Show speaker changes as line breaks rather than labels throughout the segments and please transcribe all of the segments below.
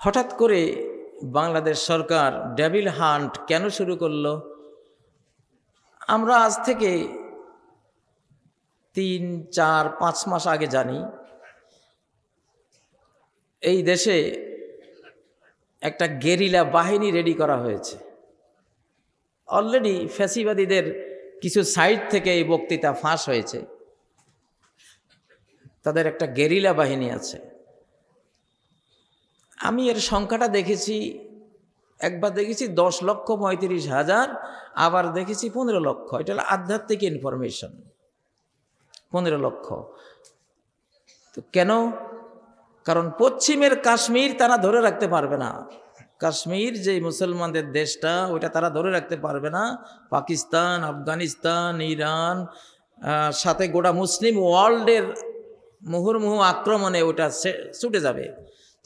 হঠাৎ করে বাংলাদেশ সরকার devil hunt কেন শুরু করলো? আমরা আজ থেকে 3, 4, 5 মাস আগে জানি এই দেশে একটা গেরিলা বাহিনী রেডি করা হয়েছে। অলরেডি ফ্যাসিবাদীদের কিছু সাইট থেকে এই বক্তৃতা ফাঁস হয়েছে। তাদের একটা গেরিলা বাহিনী আছে। আমি এর সংখ্যাটা দেখেছি, একবার দেখেছি 10,35,000, আবার দেখেছি 15 লক্ষ। এটা হলো আধ্যাত্মিক ইনফরমেশন। 15 লক্ষ। তো কেন? কারণ পশ্চিমের কাশ্মীর তারা ধরে রাখতে পারবে না। কাশ্মীর যে মুসলমানদের দেশটা, ওইটা তারা ধরে রাখতে পারবে না। পাকিস্তান, আফগানিস্তান, ইরান, সাথে গোটা মুসলিম ওয়ার্ল্ডের মুহুর্মুহু আক্রমণে ওটা ছুটে যাবে।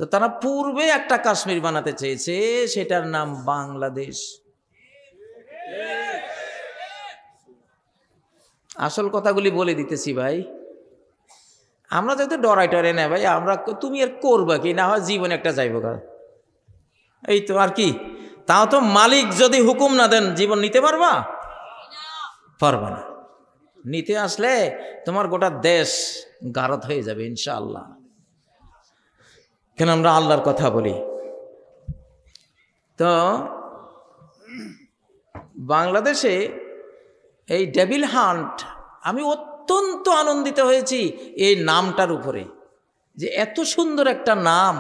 তো তারা পূর্বে একটা কাশ্মীর বানাতে চেয়েছে, সেটার নাম বাংলাদেশ। আসল কথাগুলি বলে দিতেছি ভাই। আমরা যাতে ডরাই টরে না ভাই, আমরা তুমি আর করবা কি, না হয় জীবনে একটা যাইব গা, এই তো আর কি। তাও তো মালিক যদি হুকুম না দেন জীবন নিতে পারবা? পারবা না। নিতে আসলে তোমার গোটা দেশ গারদ হয়ে যাবে ইনশাআল্লাহ। কেন আমরা আল্লাহর কথা বলি। তো বাংলাদেশে এই ডেভিল হান্ট, আমি অত্যন্ত আনন্দিত হয়েছি এই নামটার উপরে, যে এত সুন্দর একটা নাম,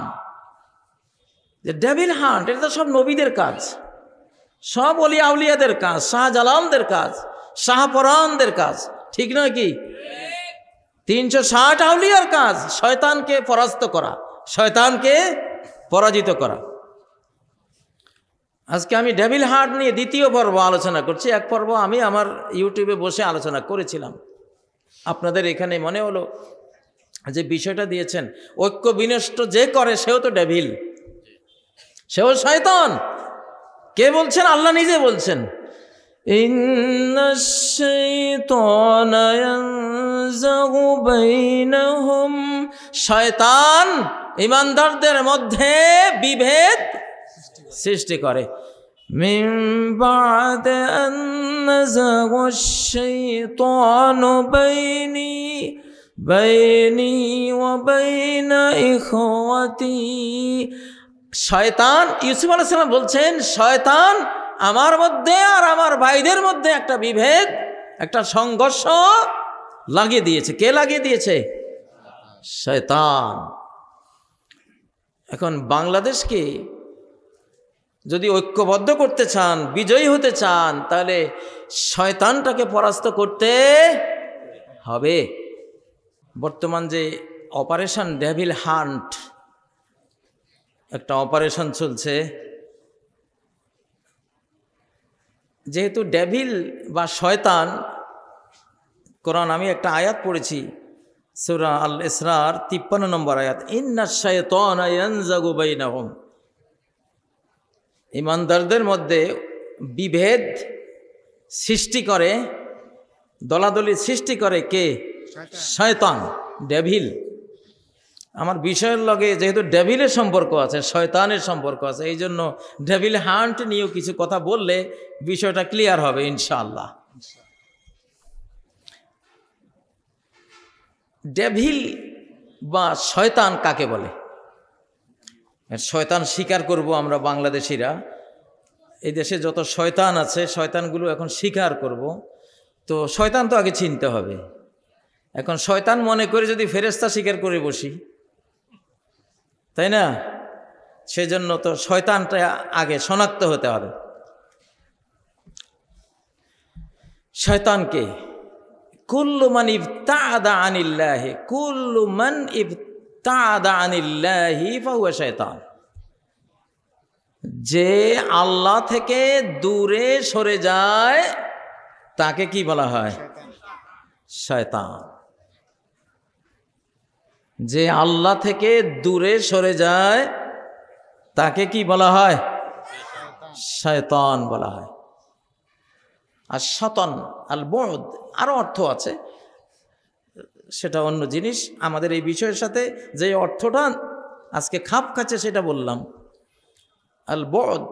যে ডেভিল হান্ট। এটা তো সব নবীদের কাজ, সব অলিয়া আউলিয়াদের কাজ, শাহজালালদের কাজ, শাহপরানদের কাজ, ঠিক নয় কি? 360 আউলিয়ার কাজ শয়তানকে পরাস্ত করা, শয়তানকে পরাজিত করা। আজকে আমি ডেভিল হান্ট নিয়ে দ্বিতীয় পর্ব আলোচনা করছি। এক পর্ব আমি আমার ইউটিউবে বসে আলোচনা করেছিলাম। আপনাদের এখানে মনে হলো যে বিষয়টা দিয়েছেন, ঐক্য বিনষ্ট যে করে সেও তো ডেভিল, সেও শয়তান। কে বলছেন? আল্লাহ নিজে বলছেন, ইন্নাশ শাইতানা ইয়ানযাগু বাইনাহুম। শয়তান ঈমানদারদের মধ্যে বিভেদ সৃষ্টি করে। মিন বা'দে আন নাযাগাশ শাইতানু বাইনি ওয়া বাইনা ইখওয়াতি। শয়তান, ইউসুফ আলাইহিস সালাম বলছেন, শয়তান আমার মধ্যে আর আমার ভাইদের মধ্যে একটা বিভেদ, একটা সংঘর্ষ লাগিয়ে দিয়েছে। কে লাগিয়ে দিয়েছে? শয়তান। এখন বাংলাদেশকে যদি ঐক্যবদ্ধ করতে চান, বিজয়ী হতে চান, তাহলে শয়তানটাকে পরাস্ত করতে হবে। বর্তমান যে অপারেশন ডেভিল হান্ট, একটা অপারেশন চলছে। যেহেতু ডেভিল বা শয়তান, কোরআন আমি একটা আয়াত পড়েছি, সূরা আল ইসরার 53 নম্বর আয়াত, ইন্নাশ শাইতানা ইয়ানযাগু বাইনাহুম। ঈমানদারদের মধ্যে বিভেদ সৃষ্টি করে, দলাদলি সৃষ্টি করে কে? শয়তান, ডেভিল। আমার বিষয়ের লগে যেহেতু ডেভিলের সম্পর্ক আছে, শয়তানের সম্পর্ক আছে, এই জন্য ডেভিল হান্ট নিয়েও কিছু কথা বললে বিষয়টা ক্লিয়ার হবে ইনশাআল্লাহ। ডেভিল বা শয়তান কাকে বলে? শয়তান স্বীকার করব আমরা বাংলাদেশিরা। এই দেশে যত শয়তান আছে, শয়তানগুলো এখন স্বীকার করব। তো শয়তান তো আগে চিনতে হবে। এখন শয়তান মনে করে যদি ফেরেশতা স্বীকার করে বসি, তাই না? সেজন্য তো শয়তানটা আগে শনাক্ত হতে হবে। শয়তানকে কুল্লু মান ইবতাআদা আনিল্লাহি, কুল্লু মান ইবতাআদা আনিল্লাহি ফাহুয়া শয়তান। যে আল্লাহ থেকে দূরে সরে যায় তাকে কি বলা হয়? শয়তান। যে আল্লাহ থেকে দূরে সরে যায় তাকে কি বলা হয়? শয়তান বলা হয়। আর শতন আল বুদ আরো অর্থ আছে, সেটা অন্য জিনিস। আমাদের এই বিষয়ের সাথে যে অর্থটা আজকে খাপ খাচ্ছে সেটা বললাম। আল বুদ,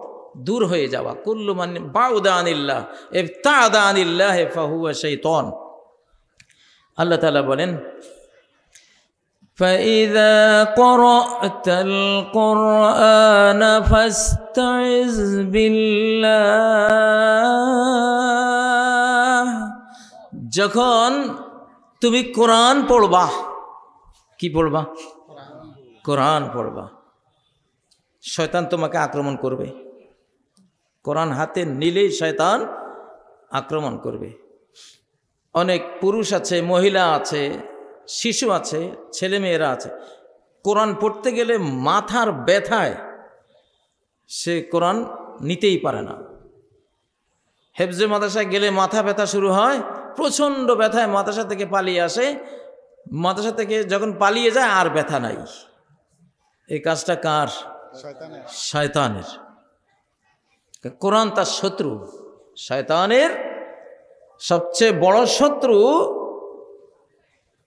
দূর হয়ে যাওয়া। কুল্লু মান বাউদা আনিল্লাহ ইবতাদা আনিল্লাহ ফাহুয়া শাইতান। আল্লাহ তাআলা বলেন, فَإِذَا قَرَأْتَ الْقُرْآنَ فَاسْتَعِذْ بِاللَّهِ। যখন তুমি কোরআন পড়বা, কি পড়বা? কোরআন পড়বা। শয়তান তোমাকে আক্রমণ করবে। কোরআন হাতে নিলেই শয়তান আক্রমণ করবে। অনেক পুরুষ আছে, মহিলা আছে, শিশু আছে, ছেলেমেয়েরা আছে, কোরআন পড়তে গেলে মাথার ব্যথায় সে কোরআন নিতেই পারে না। হেফজে মাদ্রাসায় গেলে মাথা ব্যথা শুরু হয়, প্রচণ্ড ব্যথায় মাদ্রাসা থেকে পালিয়ে আসে। মাদ্রাসা থেকে যখন পালিয়ে যায় আর ব্যথা নাই। এই কাজটা কার? শয়তানের। কোরআন তার শত্রু, শয়তানের সবচেয়ে বড় শত্রু।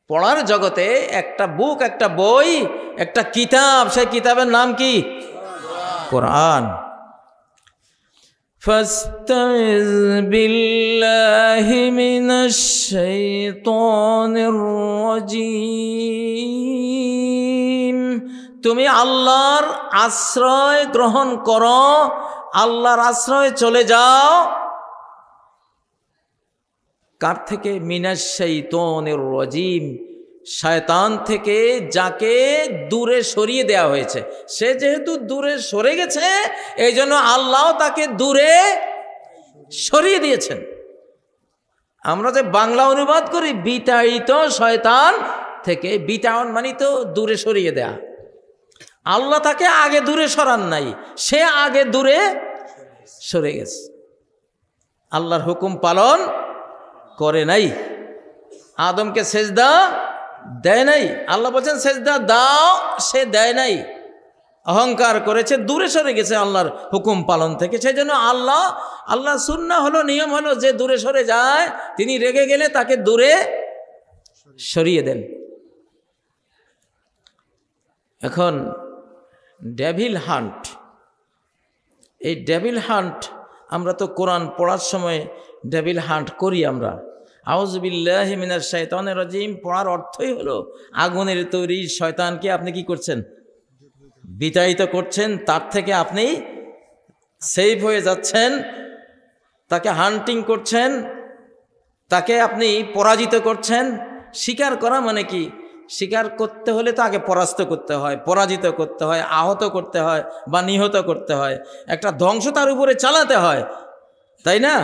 পড়ার জগতে একটা বুক, একটা বই, একটা কিতাব, সেই কিতাবের নাম কি? কোরআন। ফাস্তাইজ বিল্লাহি মিনাশ শাইতানির রাজিম। তুমি আল্লাহর আশ্রয় গ্রহণ করো, আল্লাহর আশ্রয়ে চলে যাও। কার থেকে? মিনাশ শাইতানির রাজিম, শয়তান থেকে যাকে দূরে সরিয়ে দেওয়া হয়েছে। সে যেহেতু দূরে সরে গেছে, এই জন্য আল্লাহ তাকে দূরে সরিয়ে দিয়েছেন। আমরা যে বাংলা অনুবাদ করি বিতাড়িত শয়তান থেকে, বিতাড়ন মানে তো দূরে সরিয়ে দেয়া। আল্লাহ তাকে আগে দূরে সরান নাই, সে আগে দূরে সরে গেছে, আল্লাহর হুকুম পালন করে নাই, আদমকে সেজদা দেয় নাই। আল্লাহ বলছেন সেজদা দাও, সে দেয় নাই, অহংকার করেছে, দূরে সরে গেছে আল্লাহর হুকুম পালন থেকে। সেই জন্য আল্লাহ সুন্নাহ হলো, নিয়ম হলো, যে দূরে সরে যায় তিনি রেগে গেলে তাকে দূরে সরিয়ে দেন। এখন ডেভিল হান্ট, এই ডেভিল হান্ট, আমরা তো কোরআন পড়ার সময় ডেভিল হান্ট করি। আমরা আউযু বিল্লাহি মিনাশ শাইতানির রাজিম পড়ার অর্থই হলো আগুনের তৈরি শয়তানকে আপনি কি করছেন? বিতাড়িত করছেন, তার থেকে আপনি সেভ হয়ে যাচ্ছেন, তাকে হান্টিং করছেন, তাকে আপনি পরাজিত করছেন। শিকার করা মানে কি? শিকার করতে হলে তো আগে পরাস্ত করতে হয়, পরাজিত করতে হয়, আহত করতে হয় বা নিহত করতে হয়, একটা ধ্বংস তার উপরে চালাতে হয়, তাই না?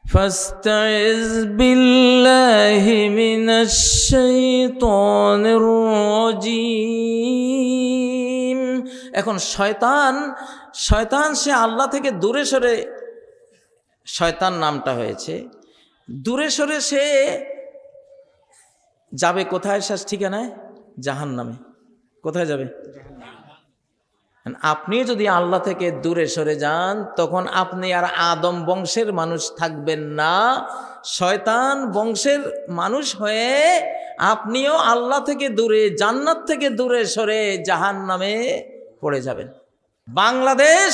ফাস্তাইজ বিল্লাহি মিনাশ শাইতানির রাজিম। এখন শয়তান সে আল্লাহ থেকে দূরে সরে, শয়তান নামটা হয়েছে, দূরে সরে সে যাবে কোথায়? শেষ ঠিকানায় জাহান্নামে। কোথায় যাবে? আপনি যদি আল্লাহ থেকে দূরে সরে যান, তখন আপনি আর আদম বংশের মানুষ থাকবেন না, শয়তান বংশের মানুষ হয়ে আপনিও আল্লাহ থেকে দূরে, জান্নাত থেকে দূরে সরে জাহান্নামে পড়ে যাবেন। বাংলাদেশ,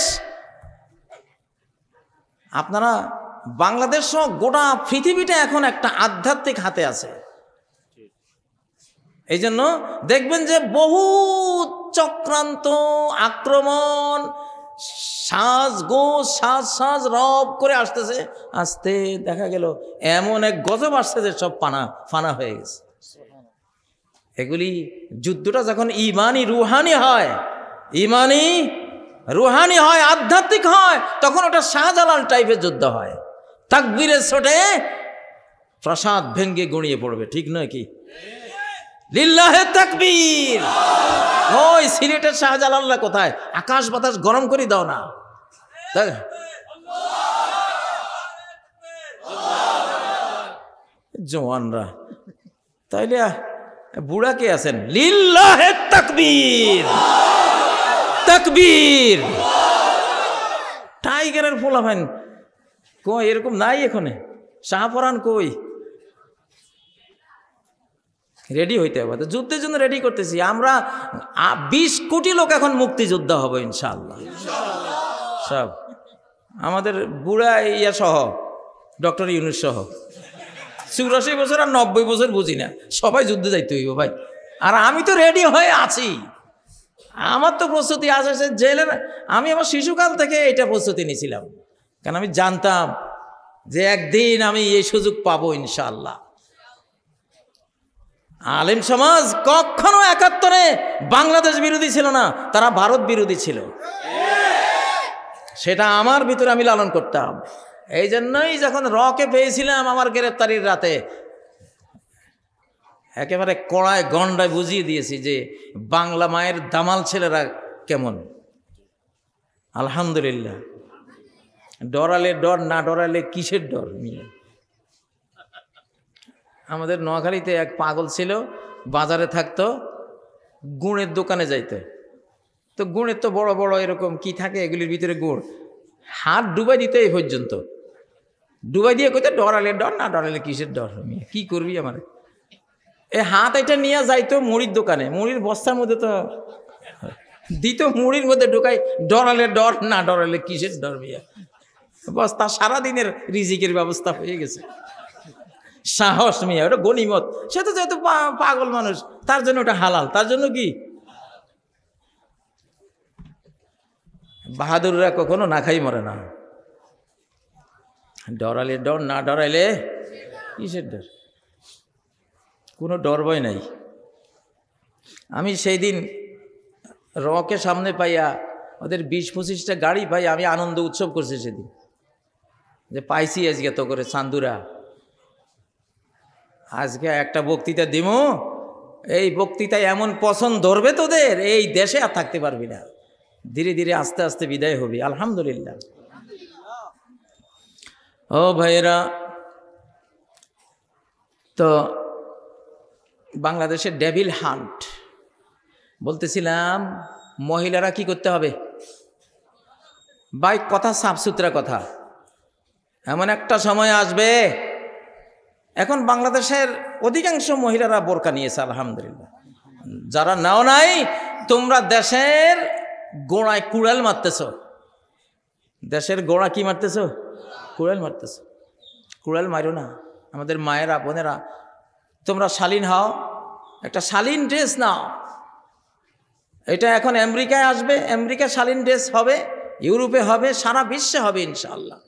আপনারা বাংলাদেশ সহ গোটা পৃথিবীটা এখন একটা আধ্যাত্মিক হাতে আছে। এই জন্য দেখবেন যে বহু চক্রান্ত, আক্রমণ, সাজ রব করে আসতেছে, আসতে দেখা গেল এমন এক গজব আসছে যে সব ফানা হয়ে গেছে। এগুলি যুদ্ধটা যখন ইমানি রুহানি হয়, আধ্যাত্মিক হয়, তখন ওটা শাহজালাল টাইপের যুদ্ধ হয়। তাকবীরের ছোটে প্রাসাদ ভেঙ্গে গড়িয়ে পড়বে, ঠিক নয় কি? লিল্লাহে তাকবীর। ওই সিলেটের শাহজালালরা কোথায়? আকাশ বাতাস গরম করে দাও না। জওয়ানরা তাইলে বুড়া কে আছেন? লিল্লাহে তাকবীর, তাকবীর। টাইগারের ফোলাফাইন কই? এরকম নাই এখানে। শাহপরান কই? রেডি হইতে হবে। তো যুদ্ধের জন্য রেডি করতেছি আমরা। 20 কোটি লোক এখন মুক্তিযোদ্ধা হবো ইনশাআল্লাহ। সব আমাদের বুড়া ইয়া সহ, ডক্টর ইউনূস সহ 84 বছর আর 90 বছর বুঝি না, সবাই যুদ্ধে যাইতে হইব ভাই। আর আমি তো রেডি হয়ে আছি, আমার তো প্রস্তুতি আছে। জেলের আমি আমার শিশুকাল থেকে এটা প্রস্তুতি নিয়েছিলাম, কারণ আমি জানতাম যে একদিন আমি এই সুযোগ পাবো ইনশাআল্লাহ। আলেম সমাজ কখনো 71-এ বাংলাদেশ বিরোধী ছিল না, তারা ভারত বিরোধী ছিল। সেটা আমার ভিতরে আমি লালন করতাম। এই জন্যই যখন রকে পেয়েছিলাম আমার গ্রেপ্তারির রাতে, একেবারে কড়ায় গন্ডায় বুঝিয়ে দিয়েছি যে বাংলা মায়ের দামাল ছেলেরা কেমন। আলহামদুলিল্লাহ, ডরালে ডর, না ডরালে কিসের ডর। আমাদের নোয়াখালীতে এক পাগল ছিল, বাজারে থাকতো, গুড়ের দোকানে যাইতে। তো গুড়ের তো বড় বড় এরকম কি থাকে, এগুলির ভিতরে গুড়, হাত ডুবাই দিতে এই পর্যন্ত, ডুবাই দিয়ে কইতে ডরালে ডর, না ডরালে কিসের ডর। কি করবি আমার, এই হাত এটা নিয়ে যাইতো মুড়ির দোকানে, মুড়ির বস্তার মধ্যে তো দিত, মুড়ির মধ্যে ঢুকাই, ডরালে ডর, না ডরালে কিসের ডর মিয়া। বস, তার সারাদিনের রিজিকের ব্যবস্থা হয়ে গেছে। সাহস মিয়া, ওটা গনিমত। সে তো যেহেতু পাগল মানুষ, তার জন্য ওটা হালাল, তার জন্য কি। বাহাদুররা কখনো না খাই মরে না। ডরালে ডর, না ডরাইলে কিসের ডর, কোনো ডর ভয় নাই। আমি সেই দিন রকে সামনে পাইয়া, ওদের 20-25টা গাড়ি পাই, আমি আনন্দ উৎসব করছি সেদিন, যে পাইছি আজকে তো করে চান্দুরা, আজকে একটা বক্তৃতা দিব, এই বক্তৃতায় এমন পছন্দ ধরবে তোদের, এই দেশে আর থাকতে পারবি না। ধীরে ধীরে আস্তে আস্তে বিদায় হবি। আলহামদুলিল্লাহ। ও ভাইয়েরা, তো বাংলাদেশের ডেভিল হান্ট বলতেছিলাম, মহিলারা কি করতে হবে ভাই, কথা সাফ সুতরা কথা। এমন একটা সময় আসবে, এখন বাংলাদেশের অধিকাংশ মহিলারা বোরকা নিয়েছে আলহামদুলিল্লাহ। যারা নাও নাই, তোমরা দেশের গোড়ায় কুড়াল মারতেছ। দেশের গোড়া কি মারতেছ? কুড়াল মারতেছ। কুড়াল মারো না। আমাদের মায়েরা, বোনেরা, তোমরা শালীন হও, একটা শালীন ড্রেস নাও। এটা এখন আমেরিকায় আসবে, আমেরিকা শালীন ড্রেস হবে, ইউরোপে হবে, সারা বিশ্বে হবে ইনশাআল্লাহ।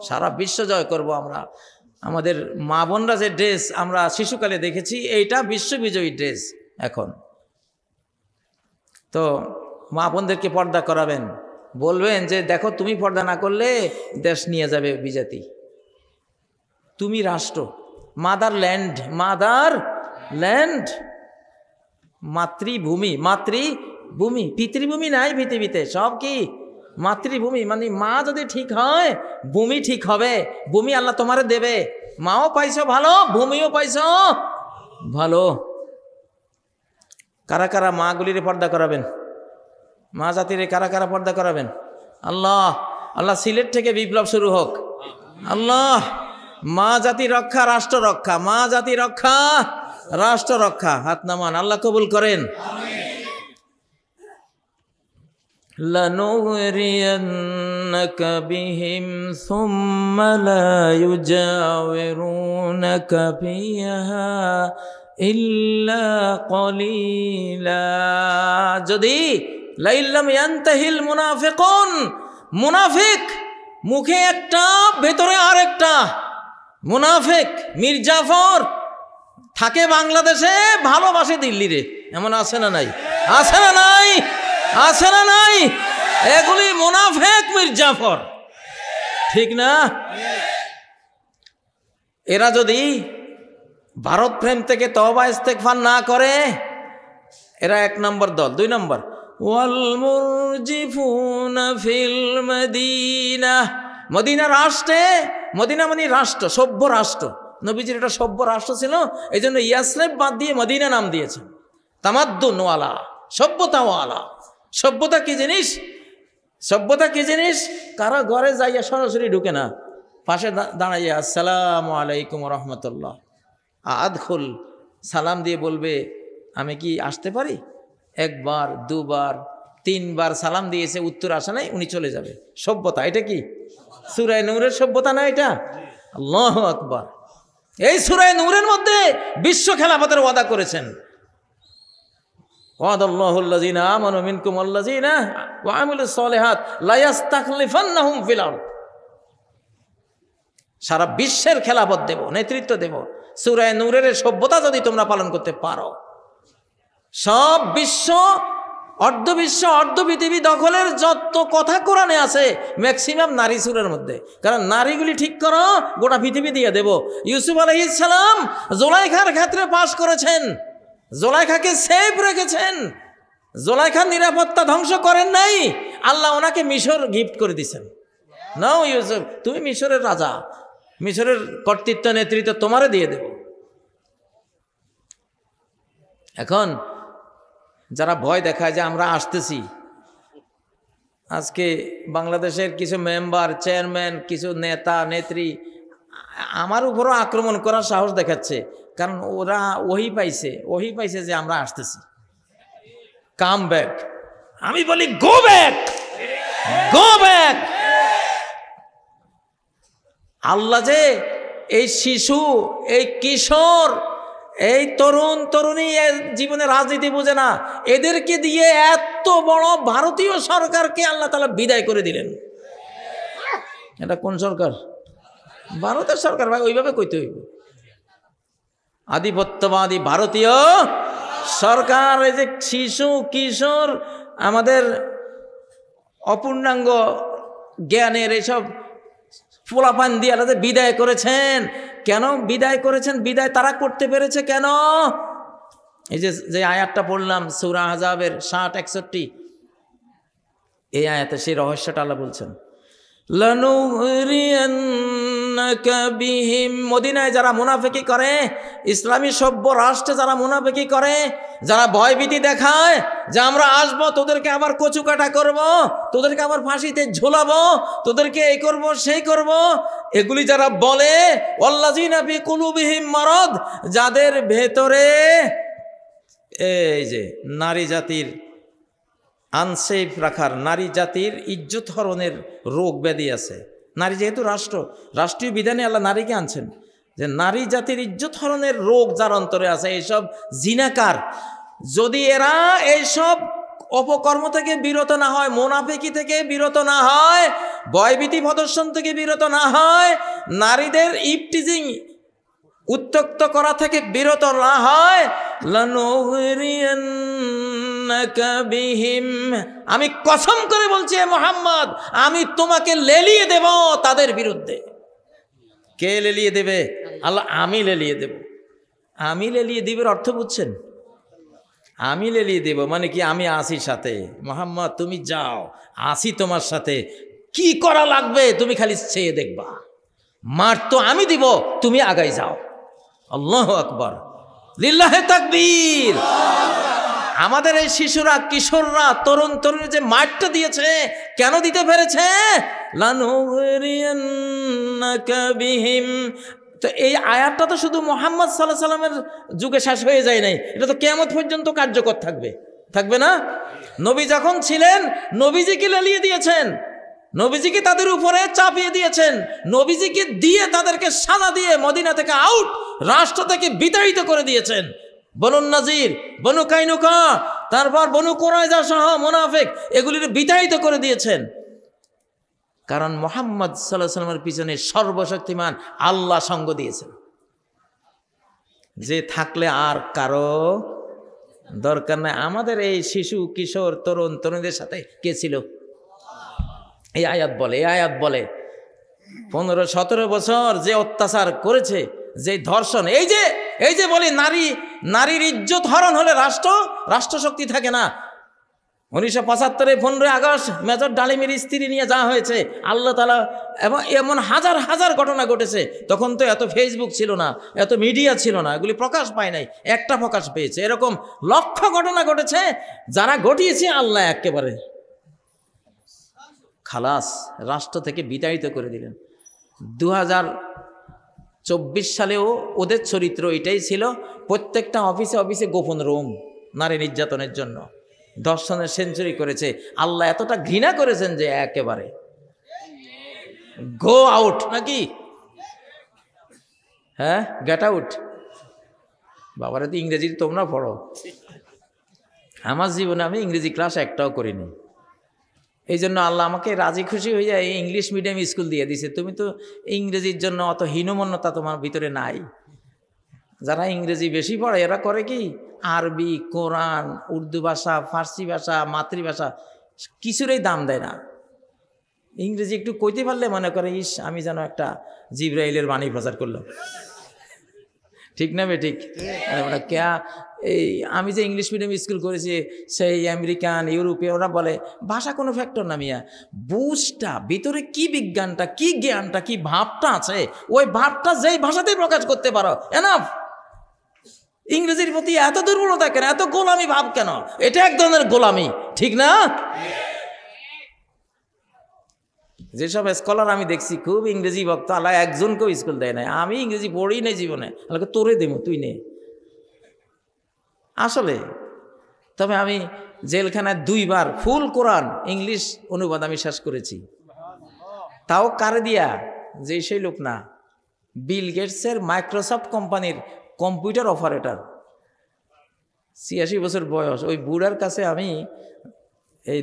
সারা বিশ্ব জয় করব আমরা। আমাদের মা বোনরা যে ড্রেস আমরা শিশুকালে দেখেছি, এইটা বিশ্ববিজয়ী ড্রেস এখন। তো মা বোনদেরকে পর্দা করাবেন, বলবেন যে দেখো, তুমি পর্দা না করলে দেশ নিয়ে যাবে বিজাতি। তুমি রাষ্ট্র, মাদার ল্যান্ড, মাদার ল্যান্ড, মাতৃভূমি, মাতৃভূমি। পিতৃভূমি নাই পৃথিবীতে, সব কি মাতৃভূমি। মানে মা যদি ঠিক হয়, ভূমি ঠিক হবে। ভূমি আল্লাহ তোমারে দেবে। মাও পাইছো ভালো, ভূমিও পাইছো ভালো। কারা কারা মাগুলিরে পর্দা করাবেন? মা জাতিরে কারা কারা পর্দা করাবেন? আল্লাহ, আল্লাহ সিলেট থেকে বিপ্লব শুরু হোক। আল্লাহ, মা জাতি রক্ষা, রাষ্ট্র রক্ষা, মা জাতি রক্ষা, রাষ্ট্র রক্ষা। হাত নামান, আল্লাহ কবুল করেন। লানুরিয়ান্নাকা বিহিম সুম্মা লা ইউজাওয়িরুনাকা ফিহা ইল্লা কলিলা। যদি লাইল্লাম ইয়ান্তাহিল মুনাফিকুন, মুনাফিক মুখে একটা ভেতরে আরেকটা। মুনাফিক মির্জাফর থাকে বাংলাদেশে, ভালোবাসে দিল্লিরে, এমন আছে না নাই? আছে না নাই? আছে না নাই? এগুলি মুনাফিক মির্জাফর, ঠিক না? এরা যদি ভারত প্রেম থেকে তওবা ইস্তেগফার না করে, এরা 1 নম্বর দল। 2 নম্বর, ওয়াল মুরজিফুনা ফিল মদিনা, মদিনা রাষ্ট্রে, মদিনা মানে রাষ্ট্র, সভ্য রাষ্ট্র। নবীজির এটা সভ্য রাষ্ট্র ছিল, এই জন্য ইয়াসরিব বাদ দিয়ে মদিনা নাম দিয়েছেন। তামাদ্দুনওয়ালা, সভ্যতাওয়ালা। সভ্যতা কি জিনিস? সভ্যতা কি জিনিস? কারো ঘরে যাইয়া সরাসরি ঢুকে না, পাশে দাঁড়াইয়া আসসালামু আলাইকুম রহমতুল্লাহ, আদখুল সালাম দিয়ে বলবে আমি কি আসতে পারি, একবার দুবার তিনবার সালাম দিয়েছে, উত্তর আসা নাই, উনি চলে যাবে। সভ্যতা এটা কি? সূরা নূরের সভ্যতা না এটা? আল্লাহু আকবার। এই সূরা নূরের মধ্যে বিশ্ব খেলাফতের ওয়াদা করেছেন। ওয়াদাল্লাহুল্লাযিনা আমানু মিনকুম ওয়াল্লাযিনা ওয়া আমিলুস সলিহাত লা ইস্তাখলিফান্নাহুম ফিল আরদ। সারা বিশ্বের খেলাফত দেব, নেতৃত্ব দেব। সূরা নূরের সভ্যতা যদি তোমরা পালন করতে পারো, সব বিশ্ব, অর্ধবিশ্ব, অর্ধ পৃথিবী দখলের যত কথা কোরআনে আছে ম্যাক্সিমাম নারী সূরার মধ্যে। কারণ নারীগুলি ঠিক করো, গোটা পৃথিবী দিয়ে দেব। ইউসুফ আলাইহিস সালাম জুলাইখার ক্ষেত্রে পাশ করেছেন, জুলাইখাকে সেফ রেখেছেন, জুলাইখার নিরাপত্তা ধ্বংস করেন নাই। আল্লাহ ওনাকে মিশর গিফট করে দিয়েছেন। নাও ইউসুফ, তুমি মিশরের রাজা, মিশরের কর্তৃত্ব নেতৃত্ব তোমারে দিয়ে দেব। এখন যারা ভয় দেখায় যে আমরা আসতেছি, আজকে বাংলাদেশের কিছু মেম্বার, চেয়ারম্যান, কিছু নেতা নেত্রী আমার উপরও আক্রমণ করার সাহস দেখাচ্ছে। কারণ ওরা ওহি পাইছে যে আমরা আসতেছি। Come back. আমি বলি গো ব্যাক, গো ব্যাক। আল্লাহ যে এই শিশু, এই কিশোর, এই তরুণ তরুণী জীবনে রাজনীতি বোঝে না, এদেরকে দিয়ে এত বড় ভারতীয় সরকারকে আল্লাহ তাআলা বিদায় করে দিলেন। এটা কোন সরকার? ভারতের সরকার ভাই, ওইভাবে কইতে হইব। আধিপত্যবাদী ভারতীয় সরকার। এই যে শিশু কিশোর, আমাদের অপূর্ণাঙ্গ জ্ঞানের এইসব পোলাপান দিয়ে আল্লাহ বিদায় করেছেন। কেন বিদায় করেছেন? বিদায় তারা করতে পেরেছে কেন? এই যে আয়াতটা পড়লাম সূরা আহজাবের 60-61, এই আয়াতে সেই রহস্যটা আল্লাহ বলছেন। লানুরিয়ান্নাকা বিহিম। মদিনায় যারা মুনাফিকি করে, ইসলামী সভ্য রাষ্ট্রে যারা মুনাফিকি করে, যারা ভয়ভীতি দেখায় যে আমরা আসবো, তোদেরকে আবার কচুকাটা করব, তোদেরকে আবার ফাঁসিতে ঝোলাবো, তোদেরকে এই করব সেই করব, এগুলি যারা বলে, ওয়াল্লাযিনা ফি কুলুবিহিম মারাদ, যাদের ভেতরে এই যে নারী জাতির আনসেফ রাখার, নারী জাতির ইজ্জত হরণের রোগ ব্যাধি আছে। নারী যেহেতু রাষ্ট্রীয় বিধানে আল্লাহ নারীকে আনছেন, যে নারী জাতির ইজ্জত হরণের রোগ যার অন্তরে আছে, এইসব জিনাকার, যদি এরা এইসব অপকর্ম থেকে বিরত না হয়, মুনাফিকি থেকে বিরত না হয়, ভয়ভীতি প্রদর্শন থেকে বিরত না হয়, নারীদের ইফটিজিং উত্ত্যক্ত করা থেকে বিরত না হয়, লানুরিয়ান্নাকা বিহিম, আমি কসম করে বলছি মুহাম্মদ, আমি তোমাকে লেলিয়ে দেব তাদের বিরুদ্ধে। কে লেলিয়ে দেবে? আল্লাহ। আমি লেলিয়ে দেব। আমি লেলিয়ে দিবের অর্থ বুঝছেন? আমি লেলিয়ে দেব মানে কি? আমি আসি সাথে, মুহাম্মদ তুমি যাও, আসি তোমার সাথে, কি করা লাগবে তুমি খালি চেয়ে দেখবা, মার তো আমি দিব, তুমি আগাই যাও। আল্লাহু আকবার, লিল্লাহে তাকবীর। আমাদের এই শিশুরা, কিশোররা, তরুণ তরুণী যে মারটা দিয়েছে, কেন দিতে পেরেছে? লানুরিয়ান্নাকা বিহিম। তো এই আয়াতটা তো শুধু মুহাম্মদ সাল্লাল্লাহু আলাইহি সাল্লামের যুগে শেষ হয়ে যায় নাই, এটা তো কিয়ামত পর্যন্ত কার্যকর থাকবে না? নবী যখন ছিলেন, নবীজিকে লেলিয়ে দিয়েছেন, নবীজিকে তাদের উপরে চাপিয়ে দিয়েছেন, নবীজিকে দিয়ে তাদেরকে সাজা দিয়ে মদিনা থেকে আউট, রাষ্ট্র থেকে বিতাড়িত করে দিয়েছেন। বনু নাজির, বনু কাইনুকা, তারপর বনু কুরাইজা সহ মুনাফিক, এগুলির বিতাড়িত করে দিয়েছেন। কারণ মুহাম্মদ সাল্লাল্লাহু আলাইহি ওয়াসাল্লামের পিছনে সর্বশক্তিমান আল্লাহ সঙ্গ দিয়েছেন, যে থাকলে আর কারো দরকার নাই। আমাদের এই শিশু কিশোর তরুণ তরুণীদের সাথে কে ছিল? এই আয়াত বলে 15-17 বছর যে অত্যাচার করেছে, যে ধর্ষণ, এই যে বলি নারীর ইজ্জত হরণ হলে রাষ্ট্রশক্তি থাকে না। 1975 15 আগস্ট মেজর ডালিমের স্ত্রী নিয়ে যাওয়া হয়েছে, আল্লাহ তাআলা, এবং এমন হাজার হাজার ঘটনা ঘটেছে। তখন তো এত ফেসবুক ছিল না, এত মিডিয়া ছিল না, এগুলি প্রকাশ পায় নাই, একটা প্রকাশ পেয়েছে। এরকম লক্ষ ঘটনা ঘটেছে, যারা ঘটিয়েছে আল্লাহ একেবারে খালাস, রাষ্ট্র থেকে বিতাড়িত করে দিলেন। 24 সালেও ওদের চরিত্র এটাই ছিল, প্রত্যেকটা অফিসে অফিসে গোপন রুম নারী নির্যাতনের জন্য। দর্শনের সেঞ্চুরি করেছে। আল্লাহ এতটা ঘৃণা করেছেন যে একেবারে গো আউট, নাকি হ্যাঁ গেট আউট। বাবারা তো ইংরেজি তোমরা পড়ো, আমার জীবনে আমি ইংরেজি ক্লাস একটাও করিনি। এই জন্য আল্লাহ আমাকে রাজি খুশি হয়ে যায় ইংলিশ মিডিয়াম স্কুল দিয়ে দিছে। তুমি তো ইংরেজির জন্য অত হীনমন্যতা তোমার ভিতরে নাই। যারা ইংরেজি বেশি পড়ে এরা করে কি, আরবি, কোরআন, উর্দু ভাষা, ফার্সি ভাষা, মাতৃভাষা কিছুরই দাম দেয় না। ইংরেজি একটু কইতে পারলে মনে করে ইস আমি যেন একটা জিব্রাইলের বাণী প্রচার করলাম। ঠিক না বে ঠিক? ক্যা এই আমি যে ইংলিশ মিডিয়াম স্কুল করেছি, সেই আমেরিকান ইউরোপীয় ওরা বলে ভাষা কোনো ফ্যাক্টর না মিয়া, বুঝটা ভিতরে কি বিজ্ঞানটা, কি জ্ঞানটা, কি ভাবটা আছে, ওই ভাবটা যেই ভাষাতেই প্রকাশ করতে পারো এনাফ। ইংরেজির প্রতি এত দুর্বলতা কেন, এত গোলামি ভাব কেন? এটা এক ধরনের গোলামি, ঠিক না? যেসব স্কলার আমি দেখছি খুব ইংরেজি বক্তা, আল্লাহ একজনকেও স্কুল দেয় নাই। আমি ইংরেজি পড়ি নাই জীবনে, আল্লাহকে তোরে দেবো, তুই নে আসলে। তবে আমি জেলখানায় 2 বার ফুল কোরআন ইংলিশ অনুবাদ আমি শেষ করেছি। তাও কারে দিয়া? যে সেই লোক না, বিল গেটসের মাইক্রোসফট কোম্পানির কম্পিউটার অপারেটর, 86 বছর বয়স, ওই বুড়ার কাছে আমি এই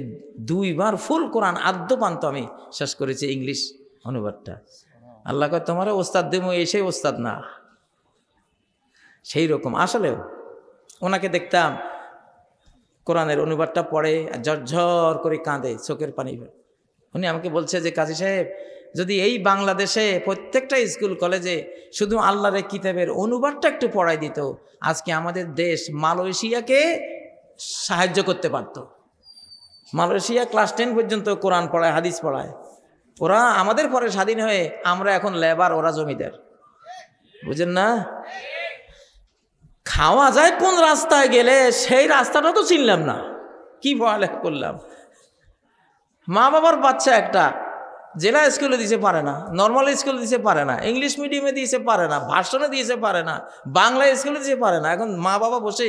2 বার ফুল কোরআন আদ্যপান্ত আমি শেষ করেছি ইংলিশ অনুবাদটা। আল্লাহ কয় তোমার ওস্তাদ দেবো, সেই ওস্তাদ না। সেই রকম আসলেও ওনাকে দেখতাম কোরআনের অনুবাদটা পড়ে ঝরঝর করে কাঁদে, চোখের পানি। উনি আমাকে বলছে যে কাজী সাহেব, যদি এই বাংলাদেশে প্রত্যেকটা স্কুল কলেজে শুধু আল্লাহর কিতাবের অনুবাদটা একটু পড়াই দিত, আজকে আমাদের দেশ মালয়েশিয়াকে সাহায্য করতে পারত। মালয়েশিয়া ক্লাস 10 পর্যন্ত কোরআন পড়ায়, হাদিস পড়ায়। ওরা আমাদের পরে স্বাধীন হয়ে আমরা এখন লেবার, ওরা জমিদার। বুঝেন না? খাওয়া যায় কোন রাস্তায় গেলে সেই রাস্তাটা তো চিনলাম না, কি পড়ালেখা করলাম। মা বাবার বাচ্চা একটা জেলা স্কুলে দিতে পারে না, নর্মাল স্কুলে দিতে পারে না, ইংলিশ মিডিয়ামে দিতে পারে না, ভার্সনে দিতে পারে না, বাংলা স্কুলে দিতে পারে না। এখন মা বাবা বসে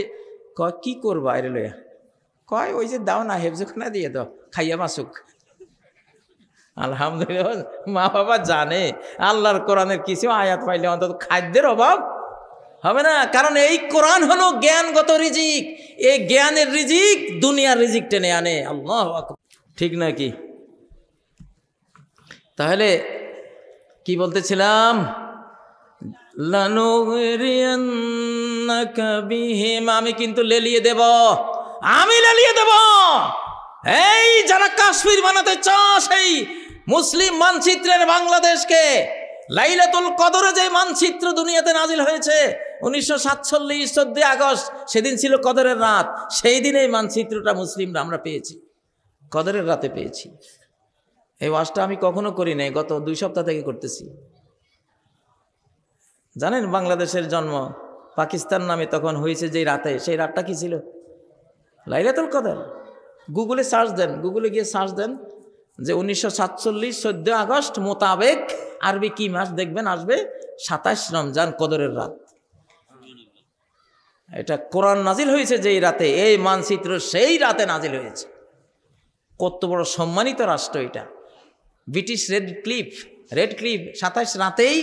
কয় কি করবা এর লইয়া? কয় ওই যে দাও না, হেফজখানা দিয়ে দাও, খাইয়া মাসুক। আলহামদুলিল্লাহ, মা বাবা জানে আল্লাহর কোরআনের কিছু আয়াত পাইলে অন্তত খাদ্যের অভাব হবে না। কারণ এই কোরআন হলো জ্ঞানগত রিজিক, এই জ্ঞানের রিজিক দুনিয়ার রিজিক টেনে আনে। আল্লাহু আকবার, ঠিক নাকি? তাহলে কি বলতেছিলাম? লানুগরিয়ান্নাকা বিহিম, আমি কিন্তু লেলিয়ে দেব, আমি লেলিয়ে দেব। এই যারা কাশ্মীর বানাতে চাস, এই মুসলিম মানচিত্রের বাংলাদেশকে, লাইলাতুল কদরে যে মানচিত্র দুনিয়াতে নাজিল হয়েছে 1947 14 আগস্ট, সেদিন ছিল কদরের রাত। সেই দিন এই মানচিত্রটা মুসলিমরা আমরা পেয়েছি, কদরের রাতে পেয়েছি। এই ওয়াজটা আমি কখনো করি নাই, গত 2 সপ্তাহ থেকে করতেছি। জানেন বাংলাদেশের জন্ম পাকিস্তান নামে তখন হয়েছে যে রাতে, সেই রাতটা কি ছিল? লাইলাতুল কদর। গুগলে সার্চ দেন, গুগলে গিয়ে সার্চ দেন যে 1947 14 আগস্ট মোতাবেক আরবি কি মাস, দেখবেন আসবে 27 রমজান, কদরের রাত। এটা কোরআন নাজিল হয়েছে যেই রাতে, এই মানচিত্র সেই রাতে নাজিল হয়েছে। কত বড় সম্মানিত রাষ্ট্র এটা। ব্রিটিশ রেড ক্লিফ 27 রাতেই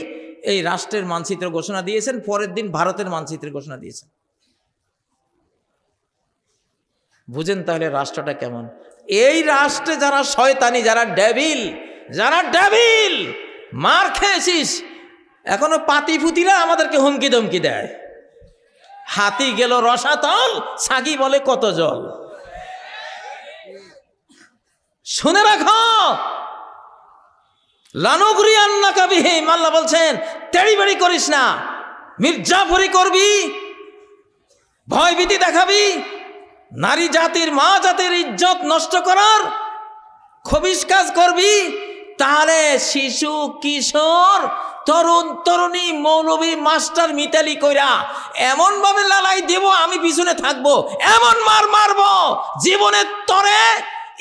এই রাষ্ট্রের মানচিত্র ঘোষণা দিয়েছেন, পরের দিন ভারতের মানচিত্রের ঘোষণা দিয়েছেন। বুঝেন তাহলে রাষ্ট্রটা কেমন। এই রাষ্ট্রে যারা শয়তানি, যারা ডেভিল, মার খেয়েছিস। এখনো পাতিপুতিরা আমাদেরকে হুমকি ধমকি দেয়, হাতি গেল রসাতল, ছাগি বলে কত জল। শুনে রাখো, লানুগরিয়ান্নাকা বিহিম, আল্লাহ বলছেন তেড়িবেড়ি করিস না, মির্জাফরি করবি, ভয়ভীতি দেখাবি, নারী জাতির, মা জাতির ইজ্জত নষ্ট করার খবিশ কাজ করবি, তাহলে শিশু, কিশোর, তরুণ, তরুণী, মৌলবী, মাস্টার মিতালি কইরা এমন ভাবে লালাই দেব, আমি পিছনে থাকবো, এমন মারবো জীবনের তরে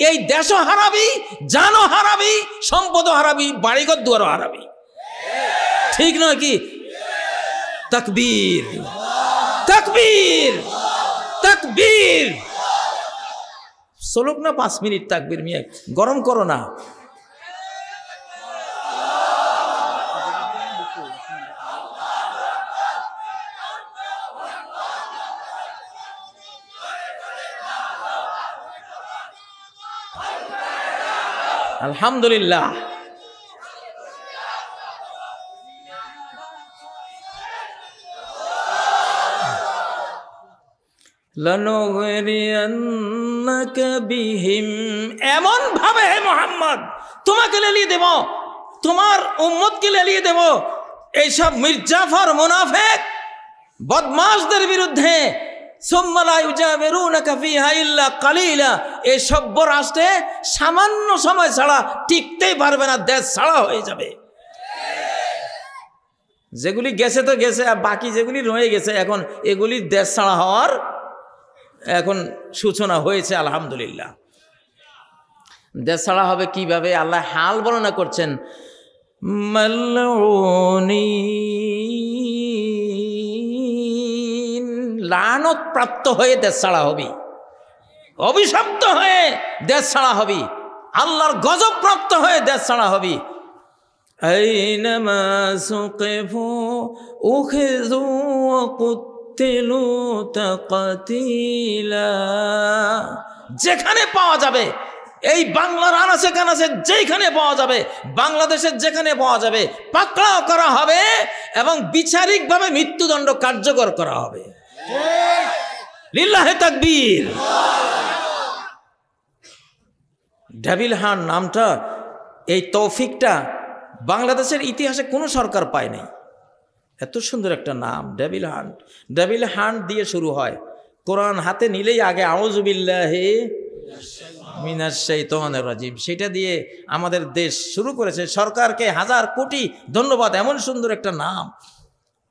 এই দেশও হারাবি, জানও হারাবি, সম্পদও হারাবি, বাড়িঘর দুয়ারও হারাবি। ঠিক নয় কি? তাকবীর, তাকবীর, তাকবীর। চলুক না 5 মিনিট তাকবীর, মিয়া গরম করো না। আলহামদুলিল্লাহ। লানুগরিয়ান্নাকা বিহিম, এমন ভাবে হে মুহাম্মদ তোমাকে লেলিয়ে দেব, তোমার উম্মতকে লেলিয়ে দেব এইসব মির্জাফর মুনাফিক বদমাশদের বিরুদ্ধে। সুম্মা লা ইউজাবিরুনাকা ফিহা ইল্লা কালিলা, এই সভ্য রাষ্ট্রে সামান্য সময় ছাড়া টিকতেই পারবে না, দেশ ছাড়া হয়ে যাবে। যেগুলি গেছে তো গেছে, আর বাকি যেগুলি রয়ে গেছে এখন এগুলি দেশ ছাড়া হওয়ার এখন সূচনা হয়েছে আলহামদুলিল্লাহ। দেশ ছাড়া হবে কিভাবে? আল্লাহ হাল বর্ণনা করছেন, মালউনিন, লানত প্রাপ্ত হয়ে দেশ ছাড়া হবি, অভিশপ্ত হয়ে দেশ ছাড়া হবি, আল্লাহর গজব প্রাপ্ত হয়ে দেশ ছাড়া হবি। আইনামা সুকিফু উখিযু ওয়া কুতিলু তাকতিলা, যেখানে পাওয়া যাবে, এই বাংলার আনাচে কানাচে যেখানে পাওয়া যাবে, বাংলাদেশের যেখানে পাওয়া যাবে পাকড়াও করা হবে এবং বিচারিকভাবে মৃত্যুদণ্ড কার্যকর করা হবে। লিল্লাহে তাকবীর। ডেভিল হান্ট নামটা, এই তৌফিকটা বাংলাদেশের ইতিহাসে কোনো সরকার পায় নাই। এত সুন্দর একটা নাম ডেভিল হান্ট। ডেভিল হান্ট দিয়ে শুরু হয়, কোরআন হাতে নিলেই আগে আউযু বিল্লাহি মিনাশ শাইতানির রাজিম, সেটা দিয়ে আমাদের দেশ শুরু করেছে। সরকারকে হাজার কোটি ধন্যবাদ, এমন সুন্দর একটা নাম।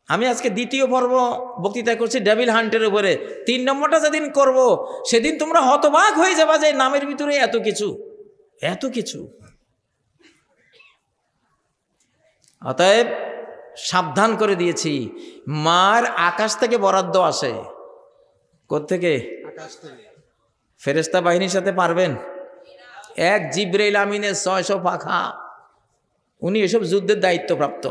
আমি আজকে দ্বিতীয় পর্ব বক্তৃতা করছি ডেভিল হান্টের উপরে। 3 নম্বরটা যেদিন করব সেদিন তোমরা হতবাক হয়ে যাবা যে নামের ভিতরে এত কিছু, এত কিছু। অতএব সাবধান করে দিয়েছি, মার আকাশ থেকে বরাদ্দ আসে। কোত্থেকে? আকাশ থেকে। ফেরেশতা বাহিনীর সাথে পারবেন? এক জিবরাইল আমিনের 600 পাখা, উনি এসব যুদ্ধের দায়িত্বপ্রাপ্ত।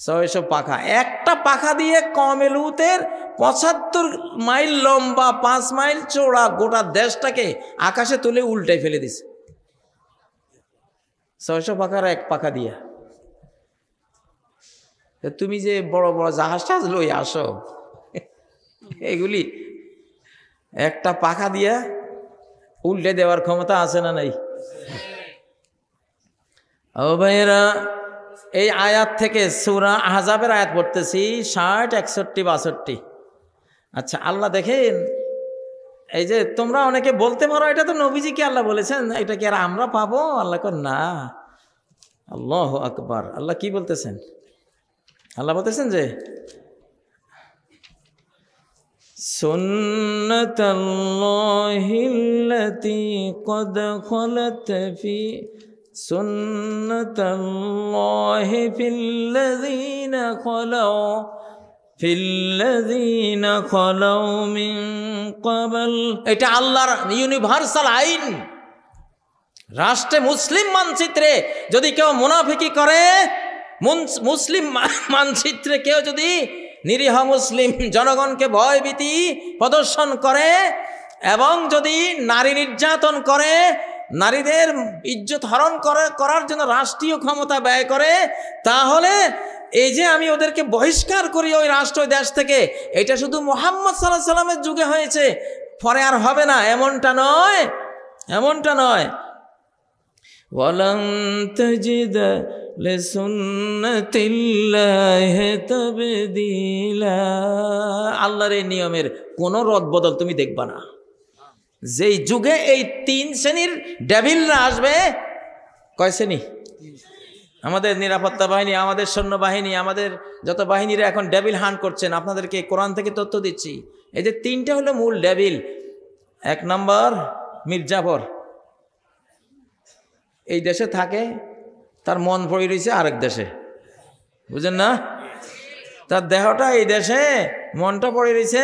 600 পাখা, একটা পাখা দিয়ে কমেলুতের 75 মাইল লম্বা 5 মাইল চওড়া গোটা দেশটাকে আকাশে তুলে উল্টাই ফেলে দিছে। 600 পাখার এক পাখা দিয়া। তুমি যে বড় বড় জাহাজ টাজ লই আসো, এগুলি একটা পাখা দিয়া উল্টে দেওয়ার ক্ষমতা আছে না নাই? ও ভাইরা, এই আয়াত থেকে সূরা আহজাবের আয়াত পড়তেছি 60, 61, 62। আচ্ছা, আল্লাহ দেখেন, এই যে তোমরা অনেকে বলতে পারো এটা তো নবীজিকে আল্লাহ বলেছেন, এটা কি আর আমরা পাবো? আল্লাহ কর না। আল্লাহু আকবার। আল্লাহ কি বলতেছেন? আল্লাহ বলতেছেন যে সুন্নাতাল্লাহিল্লাতী ক্বাদ খালাত ফি সুন্নাতাল্লাহি ফিল্লাযীনা খালাউ মিন ক্বাবল। এটা আল্লাহর ইউনিভার্সাল আইন। রাষ্ট্রে মুসলিম মানচিত্রে যদি কেউ মুনাফিকি করে, মুসলিম মানচিত্রে কেউ যদি নিরীহ মুসলিম জনগণকে ভয়ভীতি প্রদর্শন করে এবং যদি নারী নির্যাতন করে, নারীদের ইজ্জত হরণ করার জন্য রাষ্ট্রীয় ক্ষমতা ব্যয় করে, তাহলে এই যে আমি ওদেরকে বহিষ্কার করি ওই রাষ্ট্র দেশ থেকে, এটা শুধু মুহাম্মদ সাল্লাল্লাহু আলাইহি সাল্লামের যুগে হয়েছে, পরে আর হবে না, এমনটা নয়, এমনটা নয়। ওয়ালান তাজিদ লিসুন্নাতিল্লাহি তাবদীলা। আল্লাহর এই নিয়মের কোনো রদবদল তুমি দেখবা না। যেই যুগে এই 3 শ্রেণীর ডেভিলরা আসবে, কয় শ্রেণী? আমাদের নিরাপত্তা বাহিনী, আমাদের সৈন্যবাহিনী, আমাদের যত বাহিনীরা এখন ডেভিল হান্ট করছেন, আপনাদেরকে কোরআন থেকে তথ্য দিচ্ছি। এই যে 3টা হলো মূল ডেভিল। 1 নম্বর মির্জাফর, এই দেশে থাকে, তার মন পড়ে রয়েছে আরেক দেশে, বুঝেন না? তার দেহটা এই দেশে, মনটা পড়ে রয়েছে